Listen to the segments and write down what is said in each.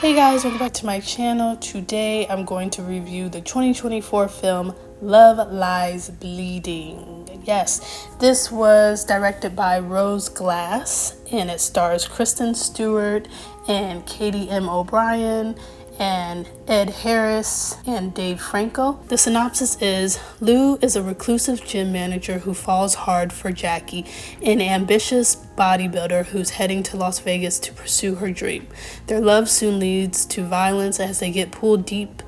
Hey guys, welcome back to my channel. Today I'm going to review the 2024 film Love Lies Bleeding. Yes, this was directed by Rose Glass and it stars Kristen Stewart and Katie M. O'Brien and Ed Harris and Dave Franco. The synopsis is Lou is a reclusive gym manager who falls hard for Jackie, an ambitious bodybuilder who's heading to Las Vegas to pursue her dream. Their love soon leads to violence as they get pulled deep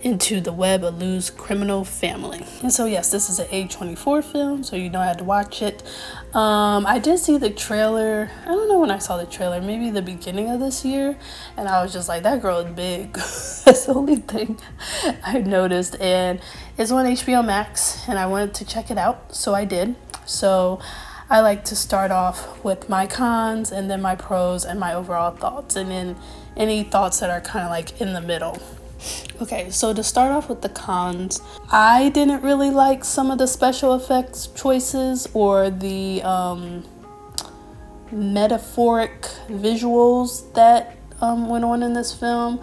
into the web of Lou's criminal family. And so yes, this is an A24 film, so you know I had to watch it. I did see the trailer. I don't know when I saw the trailer, maybe the beginning of this year, and I was just like, that girl is big. That's the only thing I noticed. And it's on HBO Max and I wanted to check it out, so I did. So I like to start off with my cons and then my pros and my overall thoughts, and then any thoughts that are kind of like in the middle. Okay, so to start off with the cons, I didn't really like some of the special effects choices or the metaphoric visuals that went on in this film.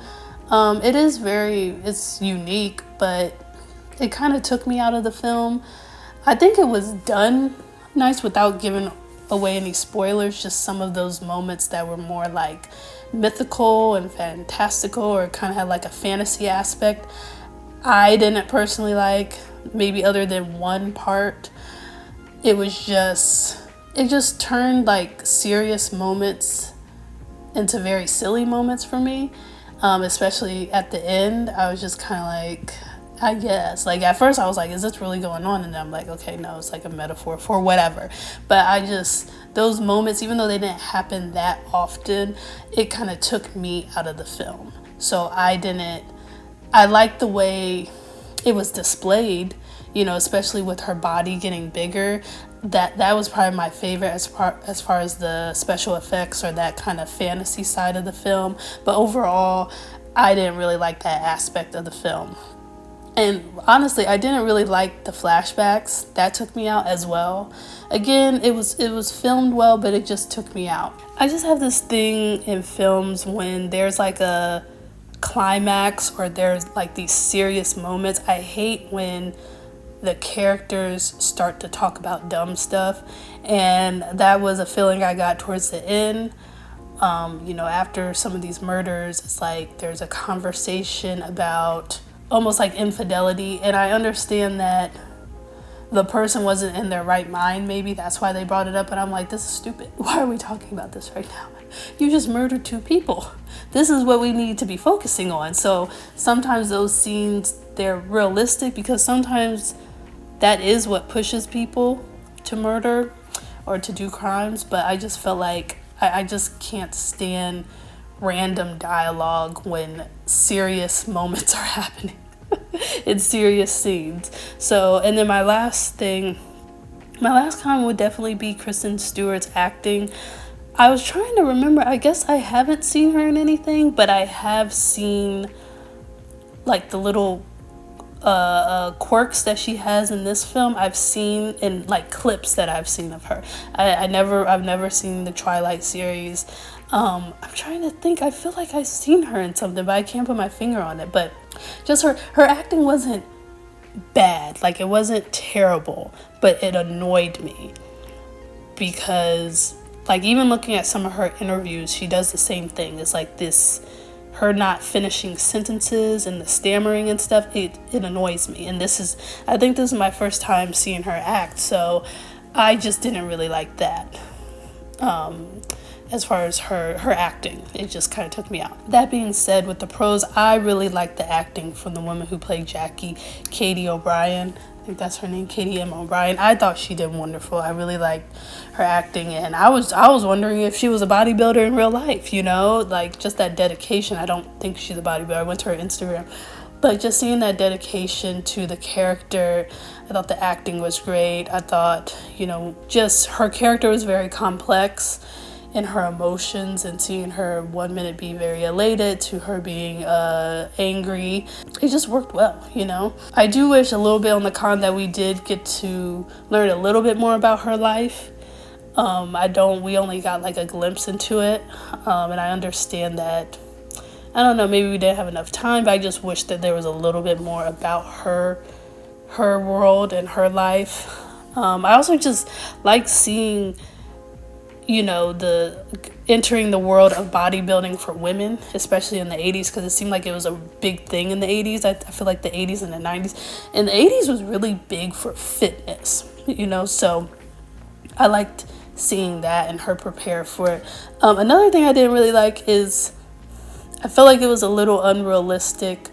It's unique, but it kind of took me out of the film. I think it was done nice without giving away any spoilers, just some of those moments that were more like mythical and fantastical or kind of had like a fantasy aspect. I didn't personally like, maybe other than one part. It just turned like serious moments into very silly moments for me, especially at the end. I was just kind of like, I guess, like at first I was like, is this really going on? And then I'm like, okay, no, it's like a metaphor for whatever. But those moments, even though they didn't happen that often, it kind of took me out of the film. So I liked the way it was displayed, especially with her body getting bigger. That was probably my favorite as far as the special effects or that kind of fantasy side of the film. But overall, I didn't really like that aspect of the film. And honestly, I didn't really like the flashbacks. That took me out as well. Again, it was filmed well, but it just took me out. I just have this thing in films when there's like a climax or there's like these serious moments. I hate when the characters start to talk about dumb stuff. And that was a feeling I got towards the end. After some of these murders, it's like there's a conversation about almost like infidelity, and I understand that the person wasn't in their right mind. Maybe that's why they brought it up, but I'm like, this is stupid. Why are we talking about this right now? You just murdered 2 people. This is what we need to be focusing on. So sometimes those scenes, they're realistic because sometimes that is what pushes people to murder or to do crimes, but I just felt like I just can't stand random dialogue when serious moments are happening in serious scenes. So, and then my last comment would definitely be Kristen Stewart's acting. I was trying to remember, I guess I haven't seen her in anything, but I have seen like the little quirks that she has in this film. I've seen in like clips that I've seen of her. I've never seen the Twilight series. I'm trying to think. I feel like I've seen her in something, but I can't put my finger on it. But just her acting wasn't bad. Like, it wasn't terrible, but it annoyed me because, like, even looking at some of her interviews, she does the same thing. It's like her not finishing sentences and the stammering and stuff. It annoys me. And I think this is my first time seeing her act, so I just didn't really like that. As far as her acting, it just kind of took me out. That being said, with the pros, I really liked the acting from the woman who played Jackie, Katie O'Brien. I think that's her name, Katie M. O'Brien. I thought she did wonderful. I really liked her acting, and I was wondering if she was a bodybuilder in real life, like just that dedication. I don't think she's a bodybuilder. I went to her Instagram. But just seeing that dedication to the character, I thought the acting was great. I thought, just her character was very complex in her emotions, and seeing her 1 minute be very elated to her being angry, it just worked well. I do wish a little bit on the con that we did get to learn a little bit more about her life. We only got like a glimpse into it, and I understand that I don't know, maybe we didn't have enough time, but I just wish that there was a little bit more about her world and her life. I also just like seeing, the entering the world of bodybuilding for women, especially in the 80s, because it seemed like it was a big thing in the 80s. I feel like the 80s and the 90s. And the 80s was really big for fitness, so I liked seeing that and her prepare for it. Another thing I didn't really like is I felt like it was a little unrealistic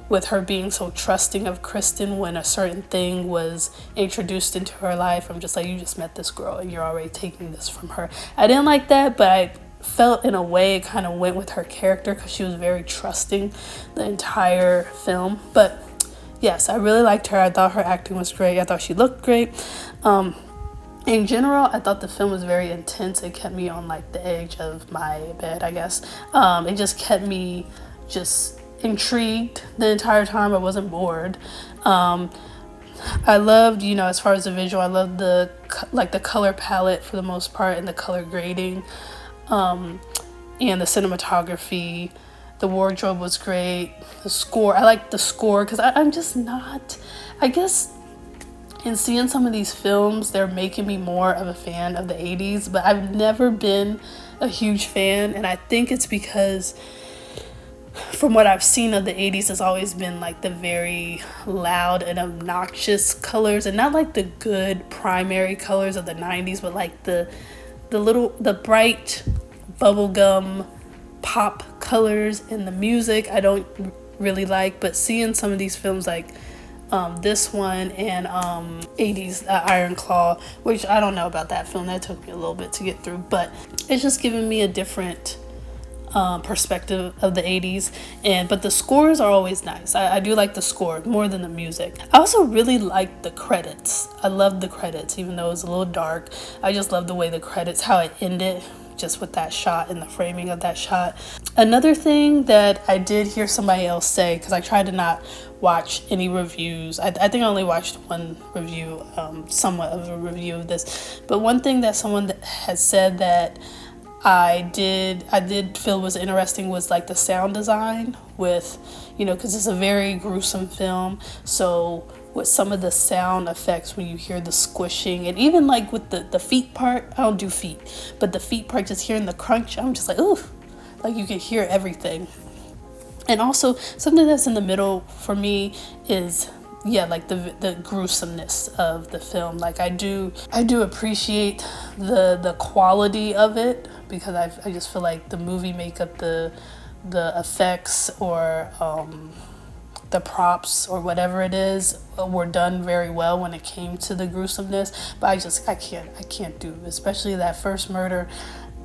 with her being so trusting of Kristen when a certain thing was introduced into her life. I'm just like, you just met this girl and you're already taking this from her. I didn't like that, but I felt in a way it kind of went with her character because she was very trusting the entire film. But yes, I really liked her. I thought her acting was great. I thought she looked great. In general, I thought the film was very intense. It kept me on like the edge of my bed, I guess. It just kept me just intrigued the entire time. I wasn't bored. I loved, as far as the visual, I loved the color palette for the most part and the color grading, and the cinematography. The wardrobe was great. The score, I liked the score because I'm just not, I guess in seeing some of these films, they're making me more of a fan of the 80s, but I've never been a huge fan, and I think it's because from what I've seen of the 80s, it's always been like the very loud and obnoxious colors, and not like the good primary colors of the 90s, but like the bright bubblegum pop colors in the music I don't really like. But seeing some of these films like this one and 80s Iron Claw, which I don't know about that film, that took me a little bit to get through, but it's just giving me a different perspective of the 80s. But the scores are always nice. I do like the score more than the music. I also really like the credits. I love the credits, even though it was a little dark. I just love the way the credits, how it ended, just with that shot and the framing of that shot. Another thing that I did hear somebody else say, because I tried to not watch any reviews. I think I only watched one review, somewhat of a review of this. But one thing that someone that has said that I did feel was interesting was like the sound design with, because it's a very gruesome film. So with some of the sound effects when you hear the squishing, and even like with the feet part, I don't do feet, but the feet part, just hearing the crunch, I'm just like, ooh, like you can hear everything. And also something that's in the middle for me is like the gruesomeness of the film. Like I do appreciate the quality of it, because I just feel like the movie makeup, the effects, or the props or whatever it is were done very well when it came to the gruesomeness. But I can't do it, especially that first murder.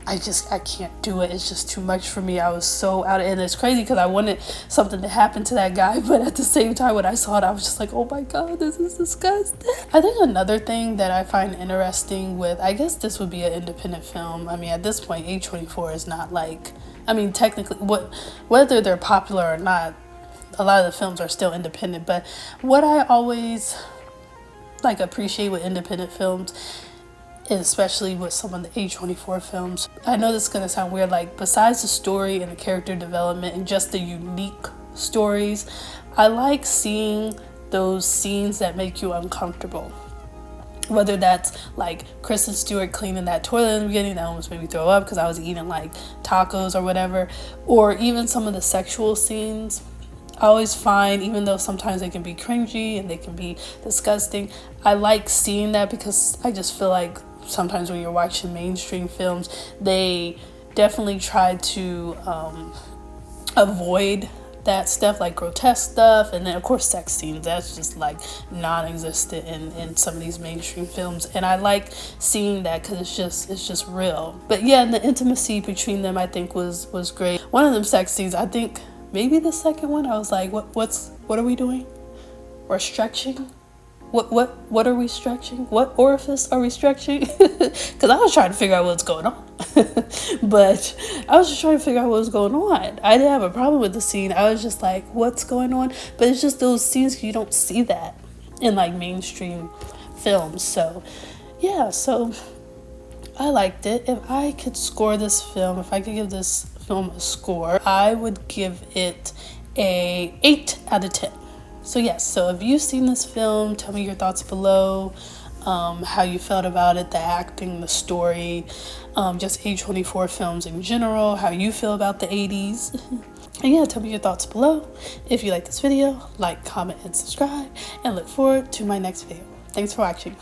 I can't do it. It's just too much for me. I was so out of it. And it's crazy because I wanted something to happen to that guy, but at the same time when I saw it, I was just like, oh my God, this is disgusting. I think another thing that I find interesting with, I guess this would be an independent film. I mean, at this point, A24 is not like, I mean, technically, whether they're popular or not, a lot of the films are still independent. But what I always appreciate with independent films, especially with some of the A24 films, I know this is going to sound weird, besides the story and the character development and just the unique stories, I like seeing those scenes that make you uncomfortable. Whether that's like Kristen Stewart cleaning that toilet in the beginning, that almost made me throw up because I was eating tacos or whatever, or even some of the sexual scenes. I always find, even though sometimes they can be cringy and they can be disgusting, I like seeing that because I just feel like sometimes when you're watching mainstream films, they definitely try to avoid that stuff, like grotesque stuff, and then of course sex scenes, that's just non-existent in some of these mainstream films, and I like seeing that because it's just real. But yeah, the intimacy between them I think was great. One of them sex scenes, I think maybe the second one, I was like, what are we doing? We're stretching? What are we stretching? What orifice are we stretching? Because I was trying to figure out what's going on. But I was just trying to figure out what was going on. I didn't have a problem with the scene. I was just like, what's going on? But it's just those scenes, you don't see that in mainstream films. So yeah, so I liked it. If I could score this film, if I could give this film a score, I would give it a 8 out of 10. So yes, so if you've seen this film, tell me your thoughts below, how you felt about it, the acting, the story, just A24 films in general, how you feel about the 80s. And yeah, tell me your thoughts below. If you like this video, like, comment, and subscribe, and look forward to my next video. Thanks for watching.